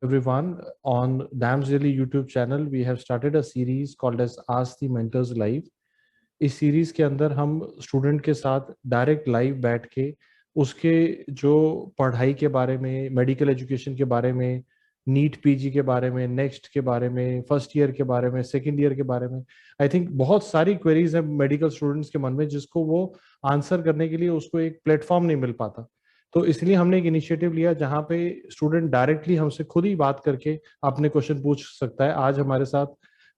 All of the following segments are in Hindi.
Everyone, on Dams Daily YouTube channel, we have started a series called as Ask the Mentors Live. इस सीरीज के अंदर हम स्टूडेंट के साथ डायरेक्ट लाइव बैठ के उसके जो पढ़ाई के बारे में, मेडिकल एजुकेशन के बारे में, नीट पीजी के बारे में, नेक्स्ट के बारे में, फर्स्ट ईयर के बारे में, सेकंड ईयर के बारे में, आई थिंक बहुत सारी क्वेरीज है मेडिकल स्टूडेंट्स के मन में जिसको वो आंसर करने के लिए उसको एक प्लेटफॉर्म नहीं मिल पाता। तो इसलिए हमने एक इनिशिएटिव लिया जहाँ पे स्टूडेंट डायरेक्टली हमसे खुद ही बात करके अपने क्वेश्चन पूछ सकता है। आज हमारे साथ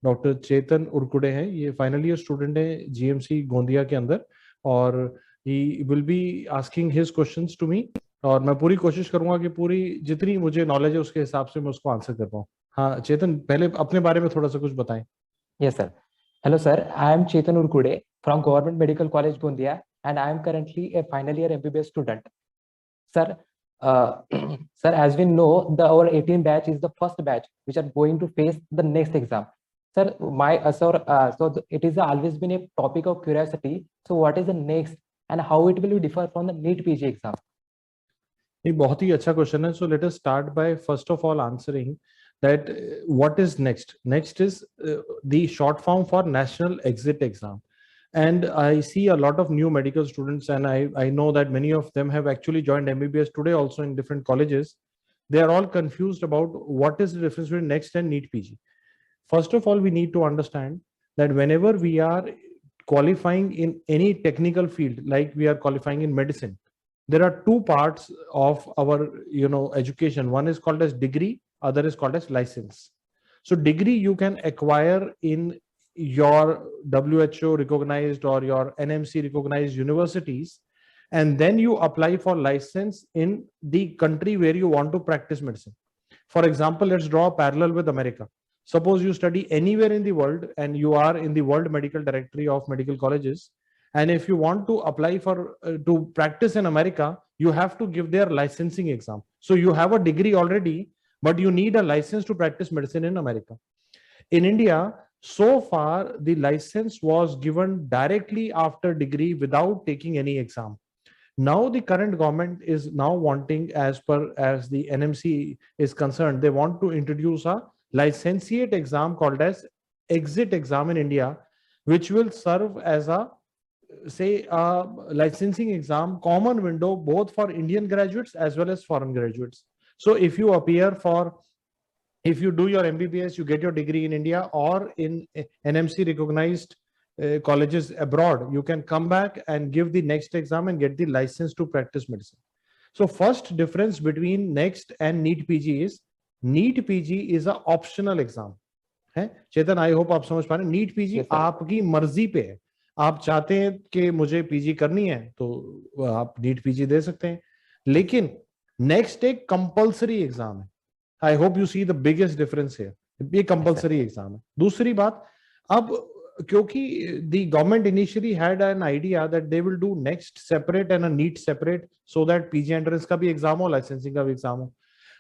डॉक्टर चेतन उरकुडे हैं, ये फाइनल ईयर स्टूडेंट है जीएमसी गोंदिया के अंदर, और he will be asking his questions to me, और मैं पूरी कोशिश करूंगा कि पूरी जितनी मुझे नॉलेज है उसके हिसाब से मैं उसको आंसर कर पाऊँ। हाँ चेतन, पहले अपने बारे में थोड़ा सा कुछ बताएं। Yes, sir. Hello, sir. I am Chetan Urkude from Government Medical College, Gondia, and I am currently a final year MBBS student. Sir, sir, as we know, our 18 batch is the first batch which are going to face the next exam. Sir, it is always been a topic of curiosity. So, what is the next, and how it will differ from the NEET PG exam? ये बहुत ही अच्छा क्वेश्चन है। सो let us start by first of all answering that what is next. Next is the short form for national exit exam, and I see a lot of new medical students, and I know that many of them have actually joined MBBS today also in different colleges. They are all confused about what is the difference between next and NEET PG. First of all, we need to understand that whenever we are qualifying in any technical field, like we are qualifying in medicine, there are two parts of our education. One is called as degree, other is called as license. So degree you can acquire in your WHO recognized or your NMC recognized universities, and then you apply for license in the country where you want to practice medicine. For example, let's draw a parallel with America. Suppose you study anywhere in the world and you are in the World Medical Directory of medical colleges, and if you want to apply for to practice in America, you have to give their licensing exam. So you have a degree already, but you need a license to practice medicine in America. In India, so far the license was given directly after degree without taking any exam. Now the current government is now wanting, as the NMC is concerned, they want to introduce a licentiate exam called as exit exam in India, which will serve as a licensing exam, common window both for Indian graduates as well as foreign graduates. So if you do your MBBS, you get your degree in India or in NMC recognized colleges abroad, you can come back and give the next exam and get the license to practice medicine. So first difference between next and NEET PG is NEET PG is a optional exam. है चेतन, आई होप आप समझ पा रहे हैं। नीट पीजी आपकी मर्जी पे है, आप चाहते हैं कि मुझे पीजी करनी है तो आप नीट पीजी दे सकते हैं, लेकिन नेक्स्ट एक कंपलसरी एग्जाम है। I hope you see the biggest difference है, ये कंपलसरी एग्जाम है। दूसरी बात, अब क्योंकि the government initially had an idea that they will do next separate and a NEET separate, so that PG entrance का भी एग्जाम हो, लाइसेंसिंग का भी एग्जाम हो।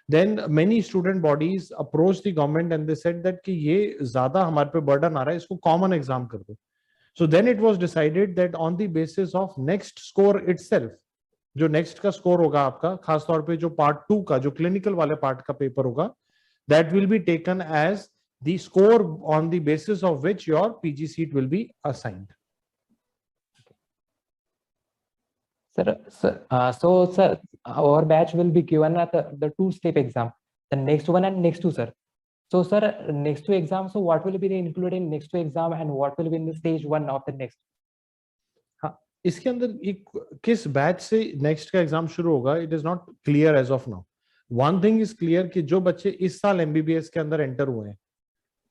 Then many student bodies approached the government and they said that कि ये ज्यादा हमारे पे burden आ रहा है, इसको common exam कर दो। So then it was decided that on the basis of next score itself, जो next का score होगा आपका, खासतौर पे जो part 2 का, जो clinical वाले part का paper होगा, that will be taken as the score on the basis of which your PG seat will be assigned. Sir, our batch will be given at the two-step exam, the next one and next two, sir. So, sir, next two exams, so what will be included in next two exam and what will be in the stage one of the next? हाँ, इसके अंदर किस बैच से नेक्स्ट का एग्जाम शुरू होगा, it is not clear as of now. One thing is clear कि जो बच्चे इस साल एमबीबीएस के अंदर एंटर हुए हैं,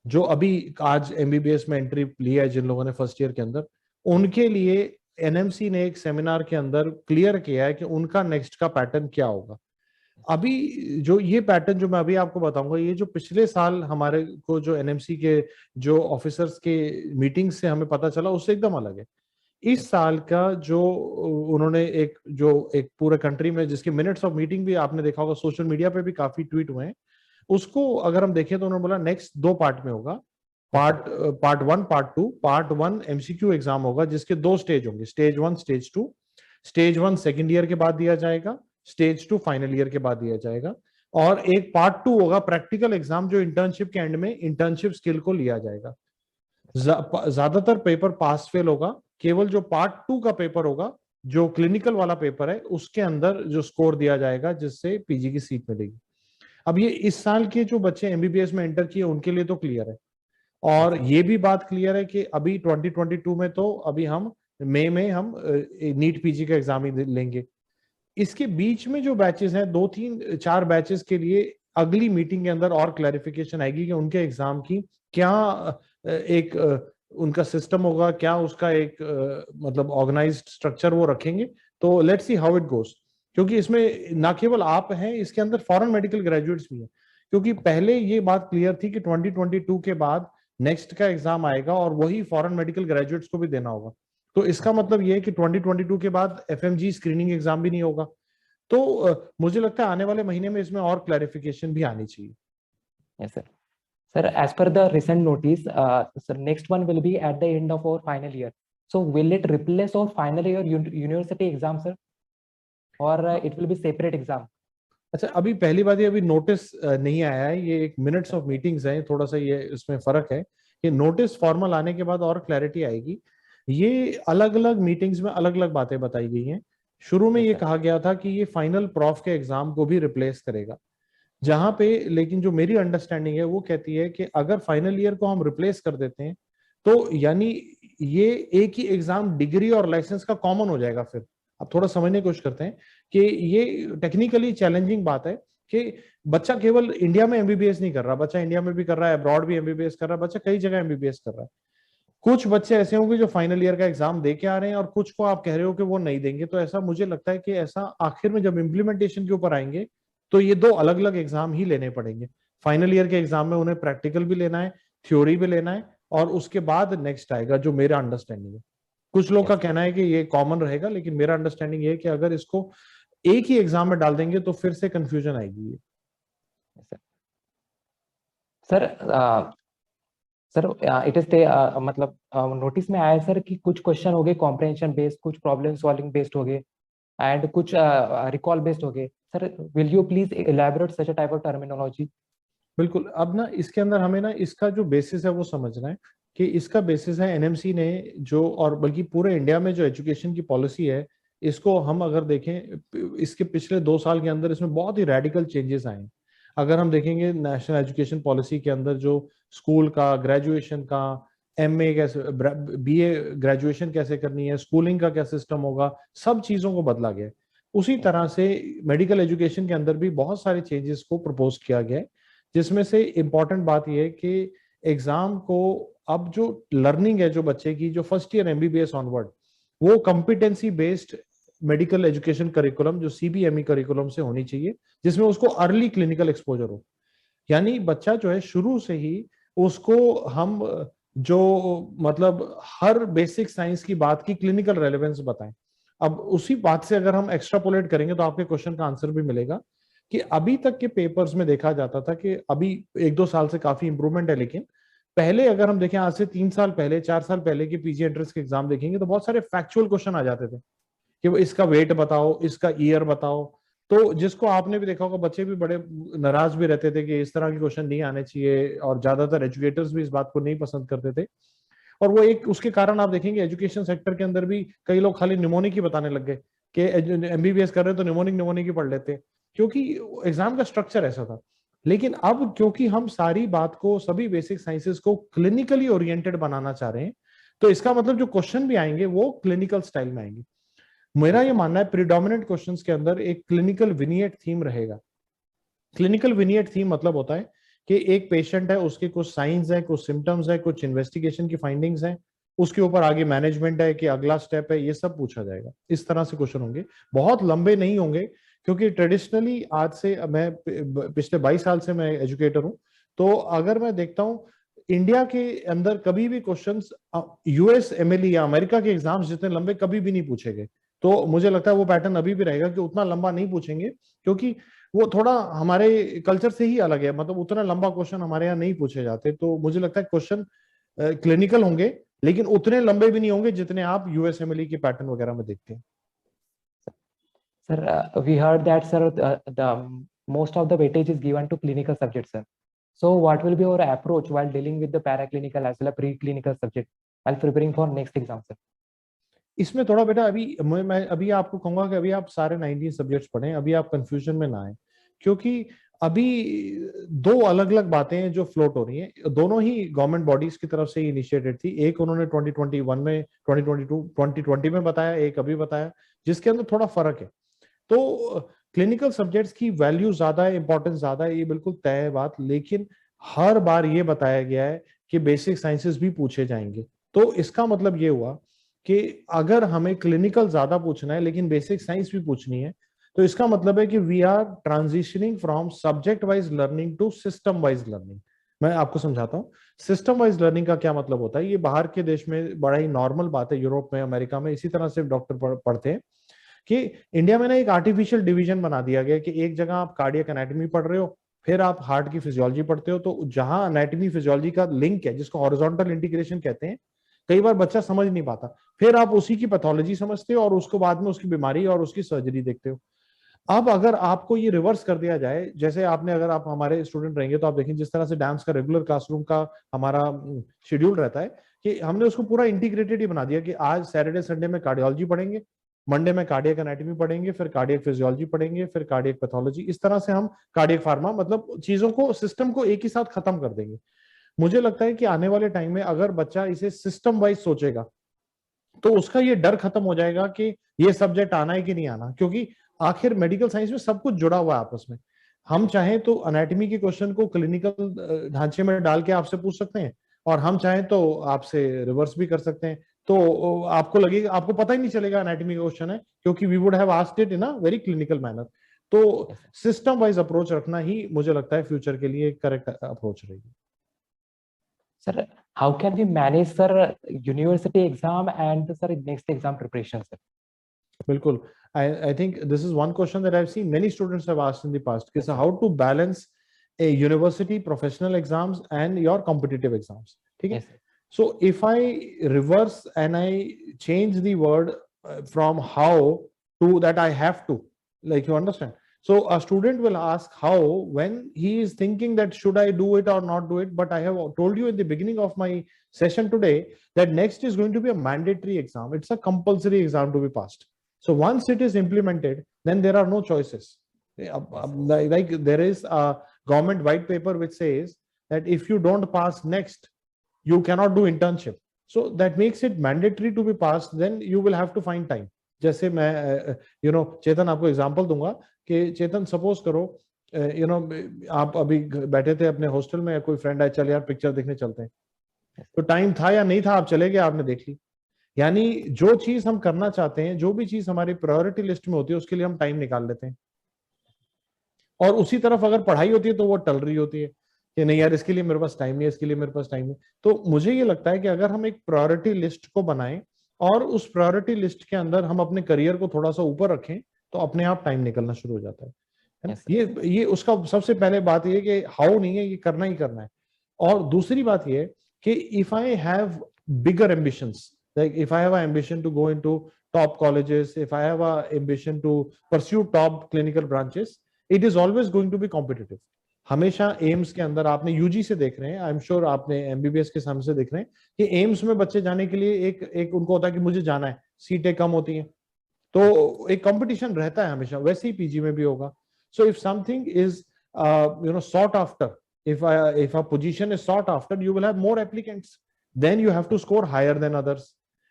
जो अभी आज एमबीबीएस में एंट्री लिया है, जिन लोगों ने फर्स्ट ईयर के अंदर, उनके लिए एनएमसी ने एक सेमिनार के अंदर क्लियर किया है कि उनका नेक्स्ट का पैटर्न क्या होगा। अभी जो ये पैटर्न जो मैं अभी आपको बताऊंगा, ये जो पिछले साल हमारे को जो एनएमसी के जो ऑफिसर्स के मीटिंग से हमें पता चला, उससे एकदम अलग है। इस साल का जो उन्होंने एक पूरे कंट्री में, जिसके मिनट्स ऑफ मीटिंग भी आपने देखा होगा, सोशल मीडिया पे भी काफी ट्वीट हुए हैं, उसको अगर हम देखें तो उन्होंने बोला नेक्स्ट 2 पार्ट में होगा। Part 1, part 2। Part 1 MCQ exam होगा जिसके 2 स्टेज होंगे, stage 1, stage 2। Stage 1 second year के बाद दिया जाएगा, स्टेज 2 फाइनल ईयर के बाद दिया जाएगा। और एक पार्ट 2 होगा प्रैक्टिकल एग्जाम, जो इंटर्नशिप के एंड में इंटर्नशिप स्किल को लिया जाएगा। ज्यादातर पेपर पास फेल होगा, केवल जो पार्ट 2 का पेपर होगा, जो क्लिनिकल वाला पेपर है, उसके अंदर जो स्कोर दिया जाएगा जिससे पीजी की सीट मिलेगी। अब ये इस साल के जो बच्चे एमबीबीएस में एंटर किए उनके लिए तो क्लियर है, और ये भी बात क्लियर है कि अभी 2022 में तो अभी हम मई में हम नीट पीजी का एग्जाम ही लेंगे। इसके बीच में जो बैचेस हैं, 2-3-4 बैचेस के लिए अगली मीटिंग के अंदर और क्लैरिफिकेशन आएगी कि उनके एग्जाम की क्या एक उनका सिस्टम होगा, क्या उसका एक मतलब ऑर्गेनाइज्ड स्ट्रक्चर वो रखेंगे। तो let's see how it goes, क्योंकि इसमें ना केवल आप हैं, इसके अंदर फॉरेन मेडिकल ग्रेजुएट्स भी हैं, क्योंकि पहले ये बात क्लियर थी कि 2022 के बाद नेक्स्ट का एग्जाम आएगा और वही फॉरेन मेडिकल ग्रेजुएट्स को भी देना होगा। तो इसका मतलब ये है कि 2022 के बाद एफएमजी स्क्रीनिंग एग्जाम भी नहीं होगा। तो मुझे लगता है आने वाले महीने में इसमें और क्लैरिफिकेशन भी आनी चाहिए। Yes, sir. Sir, as per the recent notice, sir, next one will be at the end of our final year. So will it replace our final year university exam, sir, or it will be separate exam? अच्छा, अभी पहली बात ये, अभी नोटिस नहीं आया है, ये एक मिनट्स ऑफ मीटिंग्स हैं, थोड़ा सा ये इसमें फर्क है कि नोटिस फॉर्मल आने के बाद और क्लैरिटी आएगी। ये अलग अलग मीटिंग्स में अलग अलग बातें बताई गई हैं। शुरू में ये कहा गया था कि ये फाइनल प्रॉफ के एग्जाम को भी रिप्लेस करेगा, जहां पे लेकिन जो मेरी अंडरस्टैंडिंग है वो कहती है कि अगर फाइनल ईयर को हम रिप्लेस कर देते हैं तो यानी ये एक ही एग्जाम डिग्री और लाइसेंस का कॉमन हो जाएगा। फिर अब थोड़ा समझने की कोशिश करते हैं कि ये टेक्निकली चैलेंजिंग बात है कि बच्चा केवल इंडिया में एमबीबीएस नहीं कर रहा, बच्चा इंडिया में भी कर रहा है, अब्रॉड भी एमबीबीएस कर रहा है, बच्चा कई जगह एमबीबीएस कर रहा है। कुछ बच्चे ऐसे होंगे जो फाइनल ईयर का एग्जाम दे के आ रहे हैं और कुछ को आप कह रहे हो कि वो नहीं देंगे। तो ऐसा मुझे लगता है कि ऐसा आखिर में जब इम्प्लीमेंटेशन के ऊपर आएंगे तो ये दो अलग अलग एग्जाम ही लेने पड़ेंगे। फाइनल ईयर के एग्जाम में उन्हें प्रैक्टिकल भी लेना है, थ्योरी भी लेना है, और उसके बाद नेक्स्ट आएगा, जो मेरा अंडरस्टैंडिंग है। कुछ लोग का कहना है कि ये कॉमन रहेगा, लेकिन मेरा अंडरस्टैंडिंग ये है कि अगर इसको एक ही एग्जाम में डाल देंगे तो फिर से कंफ्यूजन आएगी। सर सर इट इज मतलब नोटिस में आया सर कि कुछ क्वेश्चन हो गए कॉम्प्रहेंशन बेस्ड, कुछ प्रॉब्लम सॉल्विंग बेस्ड हो गए, एंड कुछ रिकॉल बेस्ड हो गए। Sir will you please elaborate such a type of terminology? बिल्कुल। अब ना इसके अंदर हमें ना इसका जो बेसिस है वो समझना है कि इसका बेसिस है एनएमसी ने जो, और बल्कि पूरे इंडिया में जो एजुकेशन की पॉलिसी है, इसको हम अगर देखें इसके पिछले 2 साल के अंदर इसमें बहुत ही रेडिकल चेंजेस आए हैं। अगर हम देखेंगे नेशनल एजुकेशन पॉलिसी के अंदर जो स्कूल का, ग्रेजुएशन का, एमए कैसे, बीए ग्रेजुएशन कैसे करनी है, स्कूलिंग का क्या सिस्टम होगा, सब चीजों को बदला गया है। उसी तरह से मेडिकल एजुकेशन के अंदर भी बहुत सारे चेंजेस को प्रपोज किया गया है, जिसमें से इंपॉर्टेंट बात यह है कि एग्जाम को अब जो लर्निंग है जो बच्चे की, जो फर्स्ट ईयर एमबीबीएस ऑनवर्ड, वो competency based medical education curriculum, जो सीबीएमई करिकुलम से होनी चाहिए, जिसमें उसको अर्ली क्लिनिकल एक्सपोजर हो। यानी बच्चा जो है शुरू से ही उसको हम जो मतलब हर बेसिक साइंस की बात की क्लिनिकल रेलेवेंस बताएं। अब उसी बात से अगर हम एक्स्ट्रापोलेट करेंगे तो आपके क्वेश्चन का आंसर भी मिलेगा कि अभी तक के पेपर्स में देखा जाता था कि अभी 1-2 साल से काफी इंप्रूवमेंट है, लेकिन पहले अगर हम देखें आज से 3 साल पहले, 4 साल पहले के पीजी एंट्रेंस के एग्जाम देखेंगे तो बहुत सारे फैक्चुअल क्वेश्चन आ जाते थे कि वो इसका वेट बताओ, इसका ईयर बताओ। तो जिसको आपने भी देखा होगा, बच्चे भी बड़े नाराज भी रहते थे कि इस तरह के क्वेश्चन नहीं आने चाहिए, और ज्यादातर एजुकेटर्स भी इस बात को नहीं पसंद करते थे। और वो एक उसके कारण आप देखेंगे एजुकेशन सेक्टर के अंदर भी कई लोग खाली निमोनिक ही बताने लग गए कि एमबीबीएस कर रहे हैं तो निमोनिक ही पढ़ लेते, क्योंकि एग्जाम का स्ट्रक्चर ऐसा था। लेकिन अब क्योंकि हम सारी बात को, सभी बेसिक साइंसेस को क्लिनिकली ओरिएंटेड बनाना चाह रहे हैं, तो इसका मतलब जो क्वेश्चन भी आएंगे वो क्लिनिकल स्टाइल में आएंगे। मेरा ये मानना है प्रीडोमिनेंट क्वेश्चंस के अंदर एक क्लिनिकल विनिएट थीम रहेगा। क्लिनिकल विनिएट थीम मतलब होता है कि एक पेशेंट है, उसके कुछ साइंस है, कुछ सिम्टम्स है, कुछ इन्वेस्टिगेशन की फाइंडिंग्स है, उसके ऊपर आगे मैनेजमेंट है कि अगला स्टेप है, ये सब पूछा जाएगा। इस तरह से क्वेश्चन होंगे, बहुत लंबे नहीं होंगे, क्योंकि ट्रेडिशनली आज से मैं पिछले 22 साल से मैं एजुकेटर हूं, तो अगर मैं देखता हूं इंडिया के अंदर कभी भी क्वेश्चंस यूएस एमएलई या अमेरिका के एग्जाम्स जितने लंबे कभी भी नहीं पूछे गए। तो मुझे लगता है वो पैटर्न अभी भी रहेगा कि उतना लंबा नहीं पूछेंगे, क्योंकि वो थोड़ा हमारे कल्चर से ही अलग है, मतलब उतना लंबा क्वेश्चन हमारे यहाँ नहीं पूछे जाते। तो मुझे लगता है क्वेश्चन क्लिनिकल होंगे, लेकिन उतने लंबे भी नहीं होंगे जितने आप यूएसएमएलई के पैटर्न वगैरह में देखते हैं। Sir, we heard that, sir, the most of the weightage is given to clinical subjects, sir. So what will be our approach while dealing with the paraclinical as well as preclinical subject while preparing for next exam, sir? इसमें थोड़ा बेटा अभी मैं अभी आपको कहूंगा कि अभी आप सारे 19 सब्जेक्ट्स पढ़ें, अभी आप कंफ्यूजन में ना आए, क्योंकि अभी दो अलग अलग बातें हैं जो फ्लोट हो रही हैं। दोनों ही गवर्नमेंट बॉडीज की तरफ से इनिशिएटेड थी। एक उन्होंने 2021 में, 2022 2020 में बताया, एक अभी बताया, जिसके अंदर थोड़ा फर्क है। तो क्लिनिकल सब्जेक्ट्स की वैल्यू ज्यादा है, इंपॉर्टेंस ज्यादा है, ये बिल्कुल तय है बात। लेकिन हर बार ये बताया गया है कि बेसिक साइंसेस भी पूछे जाएंगे। तो इसका मतलब ये हुआ कि अगर हमें क्लिनिकल ज्यादा पूछना है लेकिन बेसिक साइंस भी पूछनी है, तो इसका मतलब है कि we are transitioning from subject wise learning to system wise learning. मैं आपको समझाता हूँ सिस्टम वाइज लर्निंग का क्या मतलब होता है। ये बाहर के देश में बड़ा ही नॉर्मल बात है, यूरोप में, अमेरिका में इसी तरह से डॉक्टर पढ़ते हैं कि इंडिया में ना एक आर्टिफिशियल डिवीजन बना दिया गया कि एक जगह आप कार्डियक एनाटॉमी पढ़ रहे हो, फिर आप हार्ट की फिजियोलॉजी पढ़ते हो। तो जहां एनाटॉमी फिजियोलॉजी का लिंक है, जिसको हॉरिजॉन्टल इंटीग्रेशन कहते हैं, कई बार बच्चा समझ नहीं पाता, फिर आप उसी की पैथोलॉजी समझते हो और उसको बाद में उसकी बीमारी और उसकी सर्जरी देखते हो। अब अगर आपको ये रिवर्स कर दिया जाए, जैसे आपने, अगर आप हमारे स्टूडेंट रहेंगे तो आप देखें जिस तरह से डांस का रेगुलर क्लासरूम का हमारा शेड्यूल रहता है, कि हमने उसको पूरा इंटीग्रेटेड ही बना दिया कि आज सैटरडे संडे में कार्डियोलॉजी पढ़ेंगे, मंडे में कार्डियक एनाटॉमी पढ़ेंगे, फिर कार्डियक फिजियोलॉजी पढ़ेंगे, फिर कार्डियक पैथोलॉजी। इस तरह से हम कार्डियक फार्मा, मतलब चीजों को, सिस्टम को एक ही साथ खत्म कर देंगे। मुझे लगता है कि आने वाले टाइम में अगर बच्चा इसे सिस्टम वाइज सोचेगा तो उसका ये डर खत्म हो जाएगा कि ये सब्जेक्ट आना है कि नहीं आना, क्योंकि आखिर मेडिकल साइंस में सब कुछ जुड़ा हुआ है आपस में। हम चाहें तो अनाटॉमी के क्वेश्चन को क्लिनिकल ढांचे में डाल के आपसे पूछ सकते हैं, और हम चाहें तो आपसे रिवर्स भी कर सकते हैं। तो आपको लगेगा, आपको पता ही नहीं चलेगा अनाटॉमी का क्वेश्चन है, क्योंकि we would have asked it in a very clinical manner. तो सिस्टम वाइज अप्रोच रखना ही मुझे लगता है फ्यूचर के लिए करेक्ट अप्रोच रहेगी। Sir, how can we manage, sir, university exam and sir next exam preparation, sir? बिल्कुल, I think this is one question that I've seen many students have asked in the past, is how to balance a university professional exams and your competitive exams. ठीक है? Yes, sir. So if I reverse and I change the word from how to that I have to, like, you understand? So a student will ask how when he is thinking that should I do it or not do it. But I have told you in the beginning of my session today that next is going to be a mandatory exam. It's a compulsory exam to be passed. So once it is implemented, then there are no choices. Like there is a government white paper which says that if you don't pass next, you cannot do internship. So that makes it mandatory to be passed. Then you will have to find time. जैसे मैं चेतन आपको एग्जांपल दूंगा कि चेतन सपोज करो आप अभी बैठे थे अपने हॉस्टल में, कोई फ्रेंड आए, चल यार पिक्चर देखने चलते हैं, तो टाइम था या नहीं था, आप चले गए, आपने देख ली। यानी जो चीज हम करना चाहते हैं, जो भी चीज हमारी प्रायोरिटी लिस्ट में होती है, उसके लिए हम टाइम निकाल लेते हैं। और उसी तरफ अगर पढ़ाई होती है तो वो टल रही होती है कि नहीं यार इसके लिए मेरे पास टाइम नहीं है, इसके लिए मेरे पास टाइम नहीं। तो मुझे ये लगता है कि अगर हम एक प्रायोरिटी लिस्ट को बनाएं और उस प्रायोरिटी लिस्ट के अंदर हम अपने करियर को थोड़ा सा ऊपर रखें, तो अपने आप टाइम निकलना शुरू हो जाता है। Yes, ये उसका सबसे पहले बात ये कि हाउ नहीं है, ये करना ही करना है। और दूसरी बात ये कि if I have bigger ambitions, like if I have an ambition to go into top colleges, if I have an ambition to pursue top clinical branches, it is always going to be competitive. हमेशा एम्स के अंदर, आपने यूजी से देख रहे हैं, आई एम श्योर आपने एमबीबीएस के सामने से देख रहे हैं कि एम्स में बच्चे जाने के लिए एक उनको होता है कि मुझे जाना है, सीटें कम होती हैं, तो एक कंपटीशन रहता है हमेशा। वैसे ही पीजी में भी होगा। So if something is sought after, if a position is sought after, you will have more applicants, then you have to score higher than others.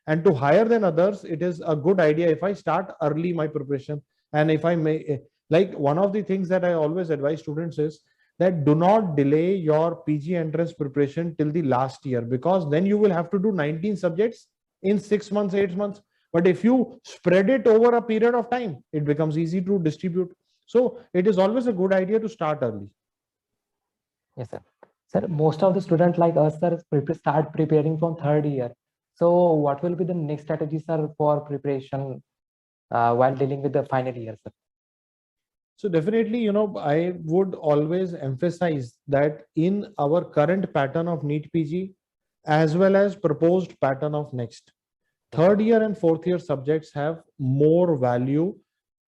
And to higher than others, it is a good idea if I start early my preparation. And if I may, like one of the things that I always advise students is that do not delay your PG entrance preparation till the last year, because then you will have to do 19 subjects in 6 months, 8 months. But if you spread it over a period of time, it becomes easy to distribute. So it is always a good idea to start early. Yes, sir. Sir, most of the students like us, sir, start preparing from third year. So what will be the next strategy, sir, for preparation while dealing with the final year, sir? So definitely, I would always emphasize that in our current pattern of NEET PG, as well as proposed pattern of next, third year and fourth year subjects have more value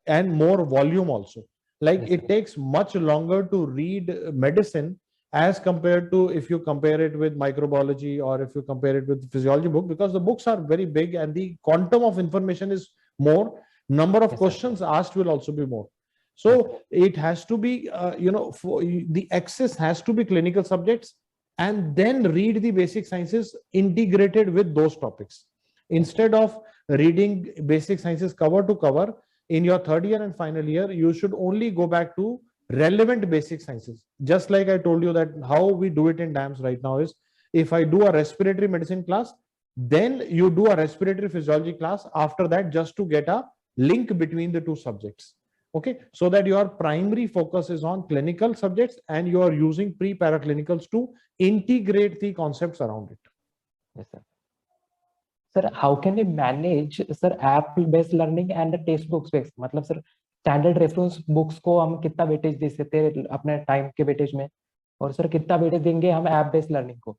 and more volume also. Like Yes, it takes much longer to read medicine as compared to if you compare it with microbiology or if you compare it with physiology book, because the books are very big and the quantum of information is more, number of yes, sir. questions asked will also be more. Yes, So sir. it has to be the access has to be clinical subjects, and then read the basic sciences integrated with those topics instead of reading basic sciences cover to cover. In your third year and final year, you should only go back to relevant basic sciences. Just like I told you that how we do it in DAMS right now is, if I do a respiratory medicine class, then you do a respiratory physiology class after that, just to get a link between the two subjects. Okay, so that your primary focus is on clinical subjects and you are using pre-paraclinicals to integrate the concepts around it. Yes, sir. Sir, how can we manage, sir, app-based learning and the textbooks based? मतलब सर स्टैंडर्ड रेफरेंस बुक्स को हम कितना वेटेज दे सकते हैं अपने टाइम के वेटेज में, और सर कितना वेटेज देंगे हम ऐप बेस्ड लर्निंग को?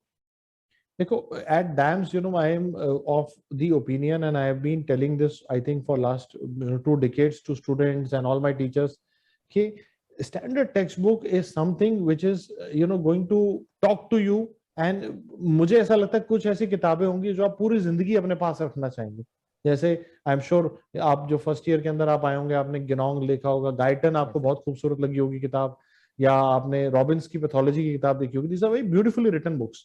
देखो, at DAMS, I am of the opinion, and I have been telling this, I think, for last 2 decades to students and all my teachers, कि standard textbook is something which is going to talk to you, and मुझे ऐसा लगता है कुछ ऐसी किताबें होंगी जो आप पूरी जिंदगी अपने पास रखना चाहेंगे. जैसे आई एम श्योर आप जो फर्स्ट ईयर के अंदर आप आए होंगे, आपने गेनोंग लिखा होगा, गाइटन आपको बहुत खूबसूरत लगी होगी किताब, या आपने रॉबिन्स की पैथोलॉजी की किताब देखी होगी. These are very beautifully written books,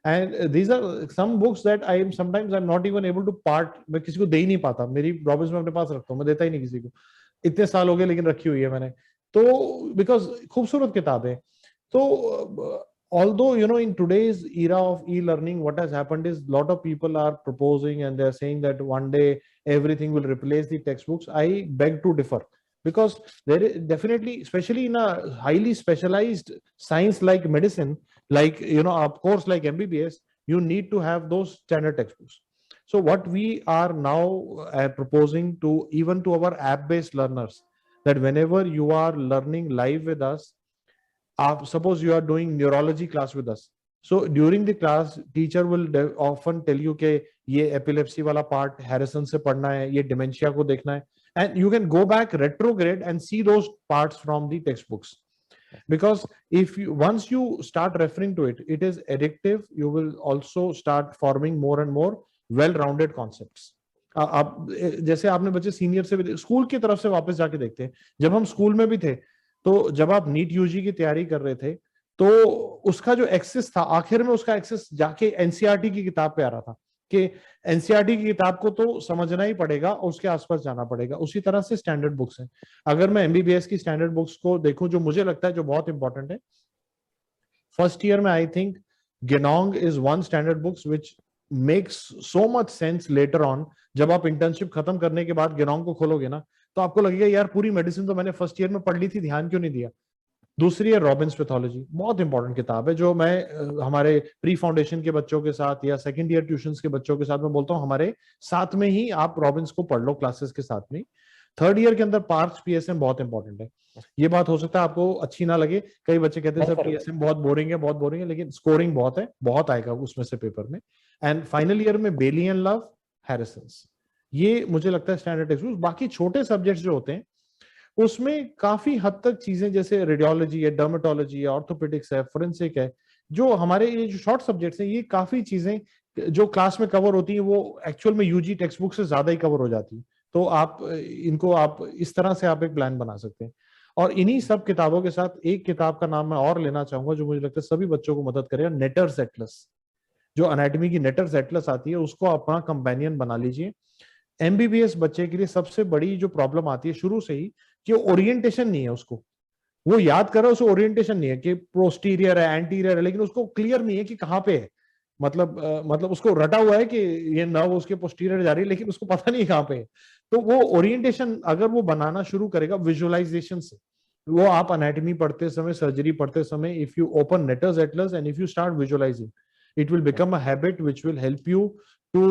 and these are some books that I am sometimes I'm not even able to part, मैं किसी को दे ही नहीं पाता. मेरी रॉबिन्स में अपने पास रखता हूँ, मैं देता ही नहीं किसी को. इतने साल हो गए लेकिन रखी हुई है मैंने, तो बिकॉज खूबसूरत किताब है. तो although in today's era of e-learning, what has happened is lot of people are proposing and they're saying that one day everything will replace the textbooks. I beg to differ, because there is definitely, especially in a highly specialized science like medicine, like a course like MBBS, you need to have those standard textbooks. So what we are now proposing to even to our app-based learners, that whenever you are learning live with us, suppose you are doing neurology class with us, so during the class teacher will often tell you कि ये epilepsy वाला part Harrison से पढ़ना है, ये dementia को देखना है, and you can go back retrograde and see those parts from the textbooks. Because if you once you start referring to it, it is addictive. You will also start forming more and more well-rounded concepts. आप जैसे आपने बच्चे सीनियर से स्कूल की तरफ से वापस जाके देखते हैं, जब हम स्कूल में भी थे, तो जब आप नीट यूजी की तैयारी कर रहे थे, तो उसका जो एक्सेस था, आखिर में उसका एक्सेस जाके एनसीईआरटी की किताब पे आ रहा था कि एनसीईआरटी की किताब को तो समझना ही पड़ेगा और उसके आसपास जाना पड़ेगा. उसी तरह से स्टैंडर्ड बुक्स हैं. अगर मैं एमबीबीएस की स्टैंडर्ड बुक्स को देखूं, जो मुझे लगता है जो बहुत इंपॉर्टेंट है, फर्स्ट ईयर में I think गेनोंग is one standard books which makes so much sense later on. जब आप इंटर्नशिप खत्म करने के बाद गेनोंग को खोलोगे ना, तो आपको लगेगा यार पूरी मेडिसिन तो मैंने फर्स्ट ईयर में पढ़ ली थी, ध्यान क्यों नहीं दिया. दूसरी है रॉबिन्स पैथोलॉजी, बहुत इंपॉर्टेंट किताब है, जो मैं हमारे प्री फाउंडेशन के बच्चों के साथ या सेकंड ईयर ट्यूशंस के बच्चों के साथ मैं बोलता हूँ, हमारे साथ में ही आप रॉबिन्स को पढ़ लो क्लासेस के साथ में. थर्ड ईयर के अंदर पार्क्स पीएसएम बहुत इंपॉर्टेंट है. ये बात हो सकता है आपको अच्छी ना लगे, कई बच्चे कहते हैं सर पीएसएम बहुत बोरिंग है, बहुत बोरिंग है, लेकिन स्कोरिंग बहुत है, बहुत आएगा उसमें से पेपर में. एंड फाइनल ईयर में बेली एंड लव, हैरिसंस, ये मुझे लगता है स्टैंडर्ड टेक्स्ट. बाकी छोटे सब्जेक्ट्स जो होते हैं उसमें काफी हद तक चीजें जैसे रेडियोलॉजी है, डर्मेटोलॉजी है, ऑर्थोपेडिक्स है, फोरेंसिक है, जो हमारे ये जो शॉर्ट सब्जेक्ट्स हैं, ये काफी चीजें जो क्लास में कवर होती हैं वो एक्चुअल में यूजी टेक्स्ट बुक से ज्यादा ही कवर हो जाती है. तो आप इनको आप इस तरह से आप एक प्लान बना सकते हैं. और इन्हीं सब किताबों के साथ एक किताब का नाम मैं और लेना चाहूंगा जो मुझे लगता है सभी बच्चों को मदद करेगा, नेटर्स एटलस. जो एनाटॉमी की नेटर्स एटलस आती है, उसको अपना कंपेनियन बना लीजिए. एमबीबीएस बच्चे के लिए सबसे बड़ी जो प्रॉब्लम आती है शुरू से ही, कि ओरिएंटेशन नहीं है उसको. वो याद कर रहा है, उसको ओरिएंटेशन नहीं है कि पोस्टीरियर है, एंटीरियर है, लेकिन उसको क्लियर नहीं है कि कहाँ पे है. मतलब उसको रटा हुआ है कि ये नर्व उसके पोस्टीरियर जा रही है, लेकिन उसको पता नहीं कहाँ पे है. तो वो ओरिएंटेशन अगर वो बनाना शुरू करेगा विजुअलाइजेशन से, वो आप एनाटॉमी पढ़ते समय, सर्जरी पढ़ते समय, if you open Netter's Atlas and if you start visualising, it will become a habit which will help you to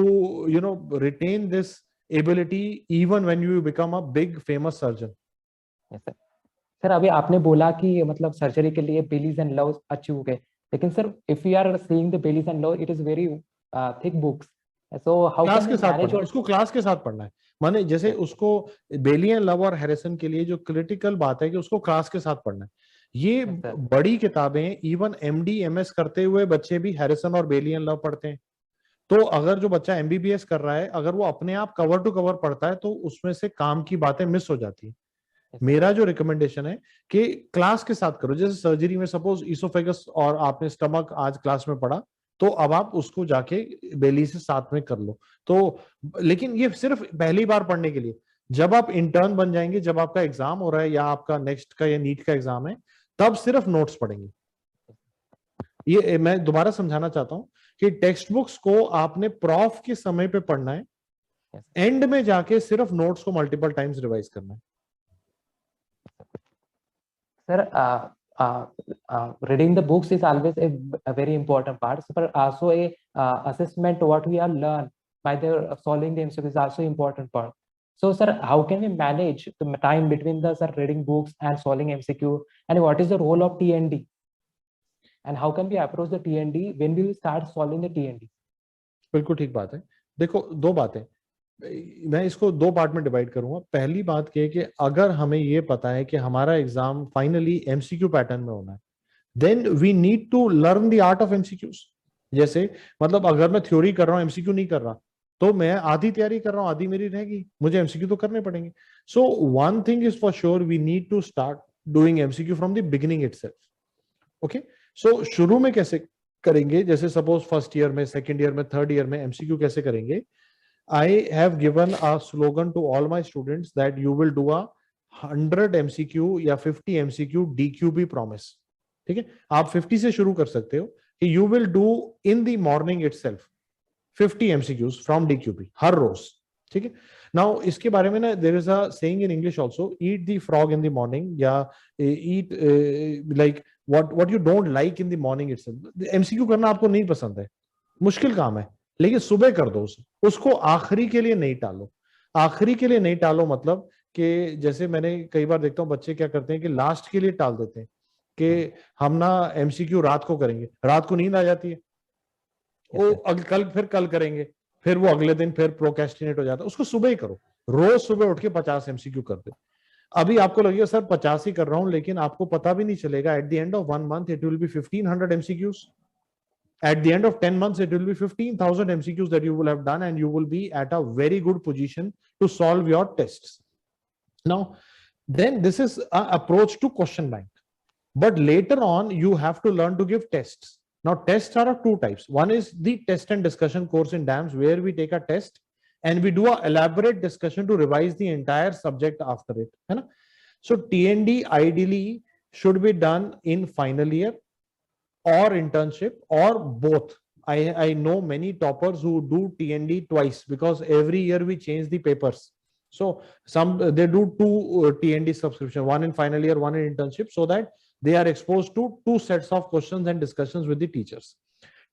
retain this ability even when you become a big famous surgeon. Yes, sir. Sir अभी आपने बोला कि मतलब सर्जरी के लिए बेलीज एंड लव अच्छी बुक है, लेकिन sir if you are seeing the Bailey's and Love, it is very thick books, So how class can के we साथ manage पढ़ना है, all? उसको क्लास के साथ पढ़ना है। माने जैसे Yes, उसको बेली एंड लव और हैरिसन के लिए जो क्रिटिकल बात है कि उसको क्लास के साथ पढ़ना है। ये yes, sir. बड़ी किताबें इवन एमडी एमएस करते हुए बच्चे भी हैरिसन और बेली एंड लव पढ़ते हैं। तो अगर जो बच्चा एमबीबीएस कर रहा है, अगर वो अपने आप कवर टू कवर पढ़ता है, तो उसमें से काम की बातें मिस हो जाती है। Yes, sir. मेरा जो रिकमेंडेशन है कि क्लास के साथ करो। जैसे सर्जरी में सपोज इसोफेगस और आपने स्टमक आज क्लास में पढ़ा, तो अब आप उसको जाके बेली से साथ में कर लो। तो लेकिन ये सिर्फ पहली बार पढ़ने के लिए। जब आप इंटर्न बन जाएंगे, जब आपका एग्जाम हो रहा है या आपका नेक्स्ट का या नीट का एग्जाम है, तब सिर्फ नोट्स पढ़ेंगे। ये मैं दोबारा समझाना चाहता हूं कि टेक्स्ट बुक्स को आपने प्रॉफ के समय पे पढ़ना है, Yes, एंड में जाके सिर्फ नोट्स को मल्टीपल टाइम्स रिवाइज करना है। sir. Reading the books is always a very important part. So, but also a assessment what we are learn by the solving the MCQ is also important part. So, sir, how can we manage the time between the sir reading books and solving MCQ, and what is the role of TND, and how can we approach the TND when we will start solving the TND? बिल्कुल ठीक बात है। देखो, दो बातें, मैं इसको दो पार्ट में डिवाइड करूंगा। पहली बात ये कि अगर हमें ये पता है कि हमारा एग्जाम फाइनली एमसीक्यू पैटर्न में होना है, then we need to learn the art of MCQs. जैसे मतलब अगर मैं थ्योरी कर रहा हूँ, एमसीक्यू नहीं कर रहा, तो मैं आधी तैयारी कर रहा हूँ, आधी मेरी रहेगी, मुझे एमसीक्यू तो करने पड़ेंगे। So one thing is for sure, we need to start doing MCQ from the beginning itself. Okay, so शुरू में कैसे करेंगे? जैसे सपोज फर्स्ट ईयर में, सेकेंड ईयर में, थर्ड ईयर में एमसीक्यू कैसे करेंगे? I have given a slogan to all my students that you will do a 100 MCQ या 50 MCQ DQB promise। ठीक है, आप 50 से शुरू कर सकते हो कि you will do in the morning itself 50 MCQs from DQB हर रोज। ठीक है, नाउ इसके बारे में ना there is a saying in English also, eat the frog in the morning या eat like what you don't like in the morning itself। MCQ करना आपको नहीं पसंद है, मुश्किल काम है, लेकिन सुबह कर दो उसे, उसको आखिरी के लिए नहीं टालो। आखिरी के लिए नहीं टालो मतलब कि जैसे मैंने कई बार देखता हूँ बच्चे क्या करते हैं कि लास्ट के लिए टाल देते हैं कि हम ना एमसीक्यू रात को करेंगे, रात को नींद आ जाती है, वो कल करेंगे, फिर वो अगले दिन फिर प्रोक्रेस्टिनेट हो जाता है। उसको सुबह ही करो, रोज सुबह उठ के 50 एमसीक्यू कर दो। अभी आपको लगेगा सर 50 ही कर रहा हूं, लेकिन आपको पता भी नहीं चलेगा, eight the end of 1 month it will be 1500 MCQs. At the end of 10 months, it will be 15,000 MCQs that you will have done, and you will be at a very good position to solve your tests. Now, then this is an approach to question bank. But later on, you have to learn to give tests. Now, tests are of two types. One is the test and discussion course in DAMS, where we take a test and we do an elaborate discussion to revise the entire subject after it. है ना? So, TND ideally should be done in final year or internship or both. I know many toppers who do TND twice because every year we change the papers. So some they do two TND subscription, one in final year, one in internship, so that they are exposed to two sets of questions and discussions with the teachers.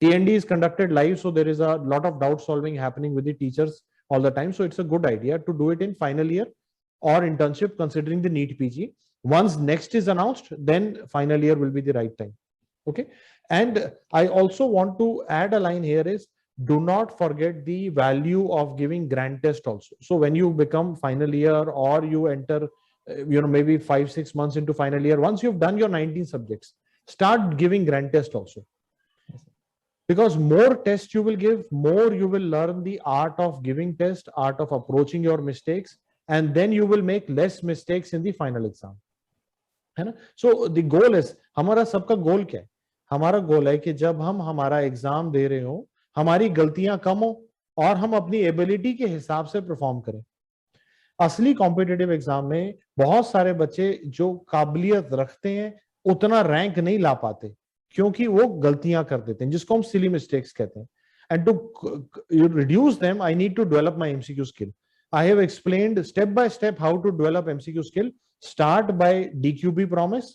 TND is conducted live, so there is a lot of doubt solving happening with the teachers all the time. So it's a good idea to do it in final year or internship, considering the NEET PG. Once next is announced, then final year will be the right time. Okay, and I also want to add a line here is, do not forget the value of giving grand test also. So when you become final year or you enter maybe 5-6 months into final year, once you've done your 19 subjects, start giving grand test also, because more tests you will give, more you will learn the art of giving test, art of approaching your mistakes, and then you will make less mistakes in the final exam, है ना? So the goal is, हमारा सबका गोल क्या है? हमारा गोल है कि जब हम हमारा एग्जाम दे रहे हो, हमारी गलतियां कम हो और हम अपनी एबिलिटी के हिसाब से परफॉर्म करें। असली कॉम्पिटिटिव एग्जाम में बहुत सारे बच्चे जो काबिलियत रखते हैं उतना रैंक नहीं ला पाते, क्योंकि वो गलतियां कर देते हैं, जिसको हम सिली मिस्टेक्स कहते हैं। And to reduce them, I need to develop my MCQ skill. I have explained step by step how to develop MCQ skill. Start by DQB promise,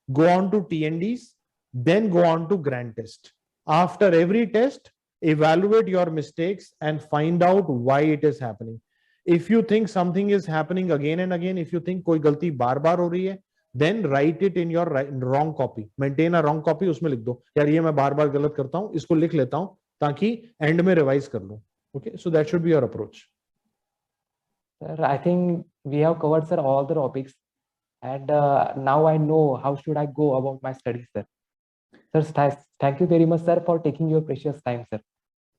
go on to TNDs, then go on to grand test. After every test, evaluate your mistakes and find out why it is happening. If you think something is happening again and again, if you think कोई गलती बार बार हो रही है, then write it in your wrong copy. Maintain a wrong copy, उसमें लिख दो यार ये मैं बार बार गलत करता हूँ, इसको लिख लेता हूँ ताकि एंड में रिवाइज कर लूं। Okay, so that should be your approach. Sir, I think we have covered, sir, all the topics, and now I know how should I go about my studies, sir. Sir, thank you very much, sir, for taking your precious time, sir.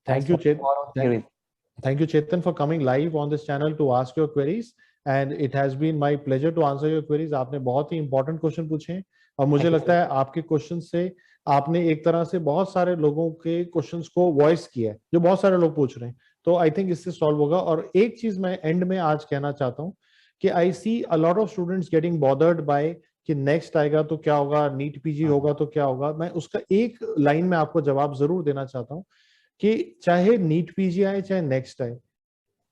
Thank you, Chetan. Thank you, Chetan, for coming live on this channel to ask your queries. And it has been my pleasure to answer your queries. आपने बहुत ही important question पूछे हैं और मुझे लगता है आपके क्वेश्चन से आपने एक तरह से बहुत सारे लोगों के क्वेश्चंस को वॉइस किया है, जो बहुत सारे लोग पूछ रहे हैं. तो आई थिंक इससे सॉल्व होगा. और एक चीज मैं एंड में आज कहना चाहता हूँ कि I see a lot of students getting bothered by कि नेक्स्ट आएगा तो क्या होगा, नीट पीजी होगा तो क्या होगा. मैं उसका एक लाइन में आपको जवाब जरूर देना चाहता हूँ कि चाहे नीट पीजी आए चाहे नेक्स्ट आए,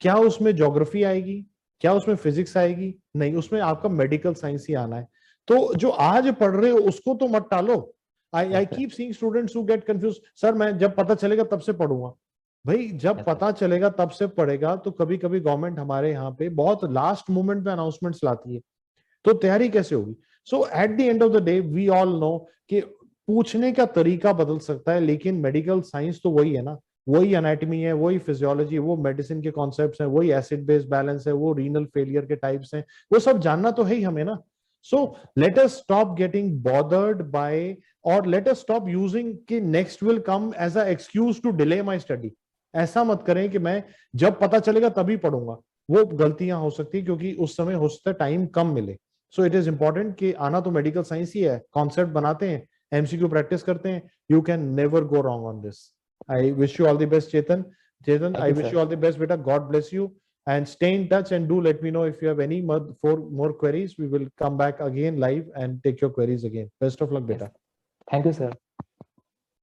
क्या उसमें ज्योग्राफी आएगी, क्या उसमें फिजिक्स आएगी? नहीं, उसमें आपका मेडिकल साइंस ही आना है. तो जो आज पढ़ रहे हो उसको तो मत टालो. I keep seeing students who get confuse, sir मैं जब पता चलेगा तब से पढ़ूंगा. भाई जब पता चलेगा तब से पढ़ेगा. तो कभी कभी गवर्नमेंट हमारे यहाँ पे बहुत लास्ट मोमेंट में अनाउंसमेंट्स लाती है, तो तैयारी कैसे होगी? So at the end of the day we all know कि पूछने का तरीका बदल सकता है, लेकिन मेडिकल साइंस तो वही है ना. वही एनाटॉमी है, वही फिजियोलॉजी, वो मेडिसिन के कॉन्सेप्ट्स हैं, वही एसिड बेस बैलेंस है, वो रीनल फेलियर के टाइप्स हैं, वो सब जानना तो है ही हमें ना. So let us stop getting bothered by, और लेट अस स्टॉप यूजिंग कि next will come as a excuse to delay my study. ऐसा मत करें कि मैं जब पता चलेगा तभी पढ़ूंगा. वो गलतियां हो सकती है क्योंकि उस समय हो सकता है टाइम कम मिले. सो इट इज इंपॉर्टेंट कि आना तो मेडिकल साइंस ही है, कॉन्सेप्ट बनाते हैं, एमसीक्यू प्रैक्टिस करते हैं. You can never go wrong on this. I wish you all the best, Chetan. I wish you all the best, beta. God bless you, and stay in touch and do let me know if you have any more queries. We will come back again live and take your queries again. Best of luck, beta. Thank you, sir.